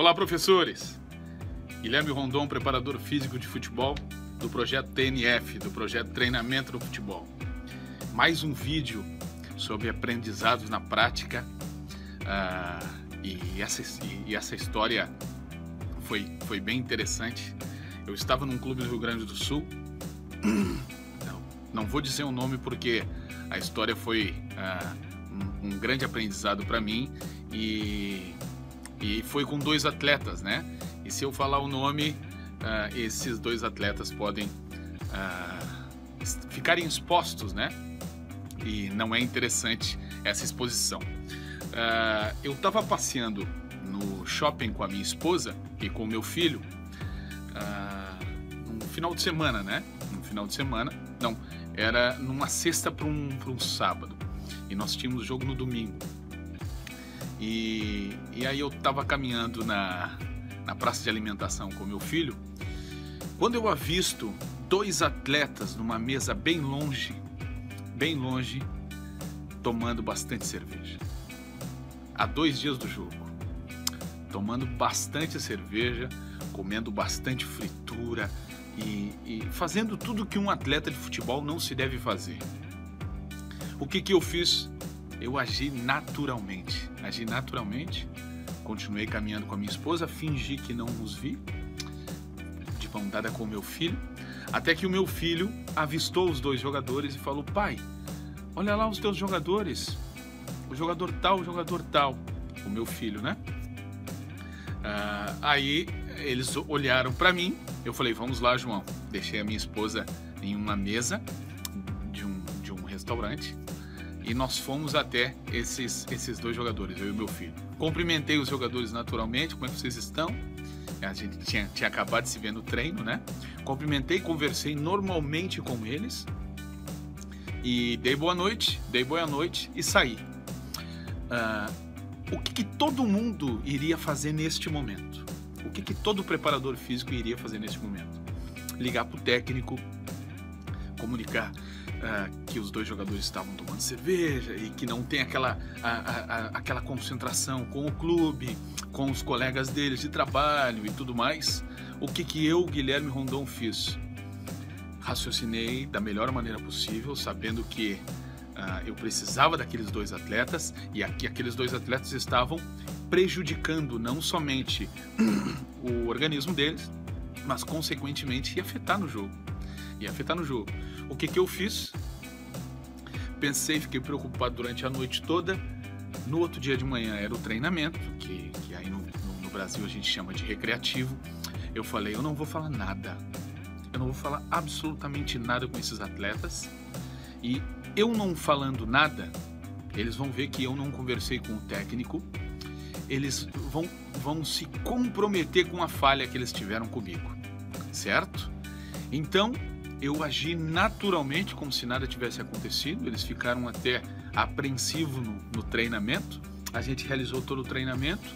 Olá, professores! Guilherme Rondon, preparador físico de futebol do projeto TNF, do projeto Treinamento no Futebol. Mais um vídeo sobre aprendizados na prática e essa história foi bem interessante. Eu estava num clube do Rio Grande do Sul, não vou dizer o nome porque a história foi um grande aprendizado para mim e foi com dois atletas, né? E se eu falar o nome, esses dois atletas podem ficarem expostos, né? E não é interessante essa exposição. Eu estava passeando no shopping com a minha esposa e com o meu filho num final de semana, né? Num final de semana, não, era numa sexta para um sábado. E nós tínhamos jogo no domingo. E aí eu estava caminhando na praça de alimentação com meu filho, quando eu avisto dois atletas numa mesa bem longe, tomando bastante cerveja. Há 2 dias do jogo, tomando bastante cerveja, comendo bastante fritura e fazendo tudo que um atleta de futebol não se deve fazer. O que eu fiz? Eu agi naturalmente, continuei caminhando com a minha esposa, fingi que não os vi, de mão dada com o meu filho, até que o meu filho avistou os dois jogadores e falou: pai, olha lá os teus jogadores, o jogador tal, o meu filho, né? Aí eles olharam para mim, eu falei: vamos lá, João. Deixei a minha esposa em uma mesa de um restaurante e nós fomos até esses dois jogadores, eu e meu filho. Cumprimentei os jogadores naturalmente: como é que vocês estão? A gente tinha acabado de se ver no treino, né? Cumprimentei, conversei normalmente com eles e dei boa noite e saí. O que todo mundo iria fazer neste momento? O que todo preparador físico iria fazer neste momento? Ligar para o técnico, comunicar que os dois jogadores estavam tomando cerveja e que não tem aquela concentração com o clube, com os colegas deles de trabalho e tudo mais. O que eu, Guilherme Rondon, fiz? Raciocinei da melhor maneira possível, sabendo que eu precisava daqueles dois atletas e aqueles dois atletas estavam prejudicando não somente o organismo deles, mas consequentemente ia afetar no jogo. O que eu fiz? Pensei, fiquei preocupado durante a noite toda. No outro dia de manhã era o treinamento, que aí no Brasil a gente chama de recreativo. Eu falei: eu não vou falar nada, eu não vou falar absolutamente nada com esses atletas. E eu não falando nada, eles vão ver que eu não conversei com o técnico, eles vão se comprometer com a falha que eles tiveram comigo, certo? Então eu agi naturalmente, como se nada tivesse acontecido. Eles ficaram até apreensivos no treinamento. A gente realizou todo o treinamento,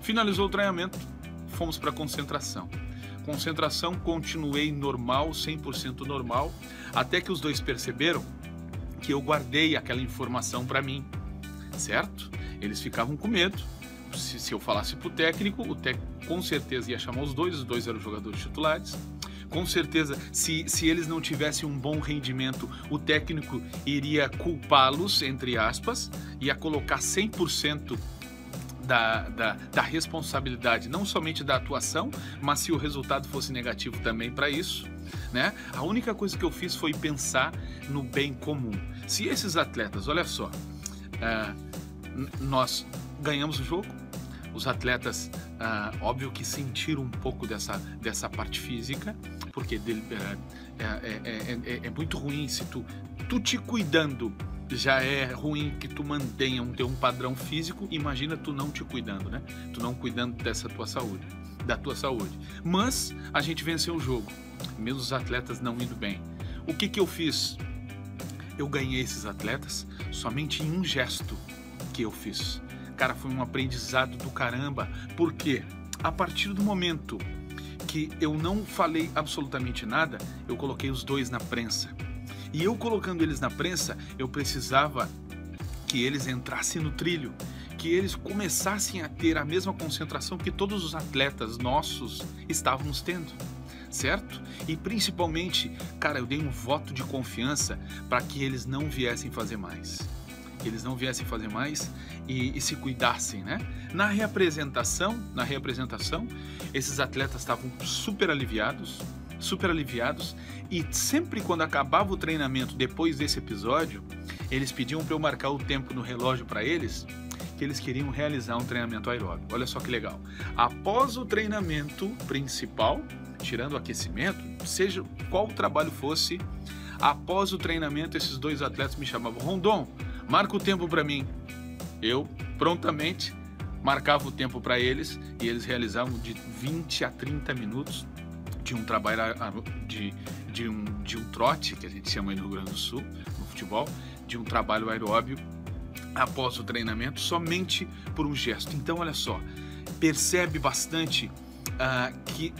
finalizou o treinamento, fomos para a concentração. Continuei normal, 100% normal, até que os dois perceberam que eu guardei aquela informação para mim, certo? Eles ficavam com medo. Se eu falasse para o técnico com certeza ia chamar os dois eram jogadores titulares. Com certeza, se eles não tivessem um bom rendimento, o técnico iria culpá-los, entre aspas, ia colocar 100% da responsabilidade, não somente da atuação, mas se o resultado fosse negativo também para isso, né? A única coisa que eu fiz foi pensar no bem comum. Se esses atletas, olha só, nós ganhamos o jogo, os atletas, óbvio que sentiram um pouco dessa parte física, porque é muito ruim se tu te cuidando, já é ruim que tu mantenha um padrão físico, imagina tu não te cuidando, né? Tu não cuidando da tua saúde. Mas a gente venceu o jogo, mesmo os atletas não indo bem. O que eu fiz? Eu ganhei esses atletas somente em um gesto que eu fiz. Cara, foi um aprendizado do caramba, porque a partir do momento que eu não falei absolutamente nada, eu coloquei os dois na prensa. E eu colocando eles na prensa, eu precisava que eles entrassem no trilho, que eles começassem a ter a mesma concentração que todos os atletas nossos estávamos tendo, certo? E principalmente, cara, eu dei um voto de confiança para que eles não viessem fazer mais. Eles não viessem fazer mais e se cuidassem, né? Na reapresentação, esses atletas estavam super aliviados, e sempre quando acabava o treinamento depois desse episódio, eles pediam para eu marcar o tempo no relógio para eles, que eles queriam realizar um treinamento aeróbico. Olha só que legal. Após o treinamento principal, tirando o aquecimento, seja qual trabalho fosse, após o treinamento, esses dois atletas me chamavam: Rondon, marca o tempo para mim. Eu prontamente marcava o tempo para eles e eles realizavam de 20 a 30 minutos de um trabalho de um trote, que a gente chama aí no Rio Grande do Sul, no futebol, de um trabalho aeróbio após o treinamento, somente por um gesto. Então, olha só, percebe bastante que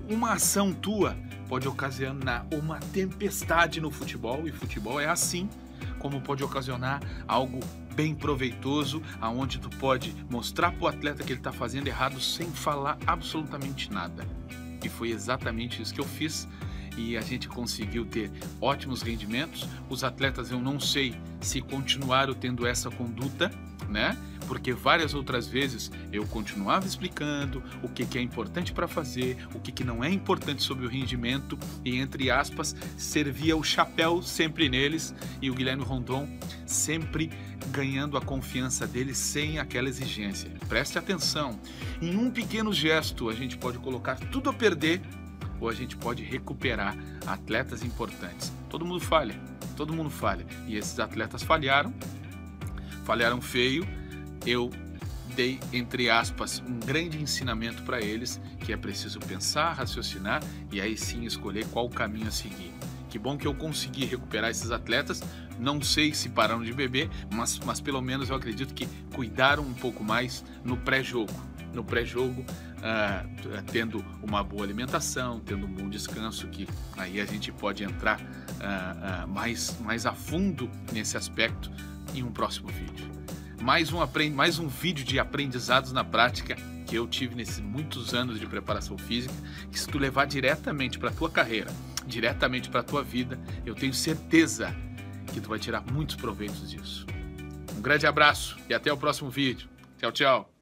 uma ação tua pode ocasionar uma tempestade no futebol, e futebol é assim, como pode ocasionar algo bem proveitoso, aonde tu pode mostrar para o atleta que ele está fazendo errado sem falar absolutamente nada. E foi exatamente isso que eu fiz, e a gente conseguiu ter ótimos rendimentos. Os atletas, eu não sei se continuaram tendo essa conduta, né? Porque várias outras vezes eu continuava explicando o que é importante para fazer, o que não é importante sobre o rendimento, e entre aspas, servia o chapéu sempre neles, e o Guilherme Rondon sempre ganhando a confiança deles sem aquela exigência. Preste atenção, em um pequeno gesto a gente pode colocar tudo a perder, ou a gente pode recuperar atletas importantes. Todo mundo falha, e esses atletas falharam feio. Eu dei, entre aspas, um grande ensinamento para eles, que é preciso pensar, raciocinar e aí sim escolher qual caminho a seguir. Que bom que eu consegui recuperar esses atletas. Não sei se pararam de beber, mas pelo menos eu acredito que cuidaram um pouco mais no pré-jogo. Tendo uma boa alimentação, tendo um bom descanso, que aí a gente pode entrar mais a fundo nesse aspecto em um próximo vídeo. Mais um vídeo de aprendizados na prática que eu tive nesses muitos anos de preparação física, que se tu levar diretamente para a tua carreira, diretamente para a tua vida, eu tenho certeza que tu vai tirar muitos proveitos disso. Um grande abraço e até o próximo vídeo. Tchau, tchau.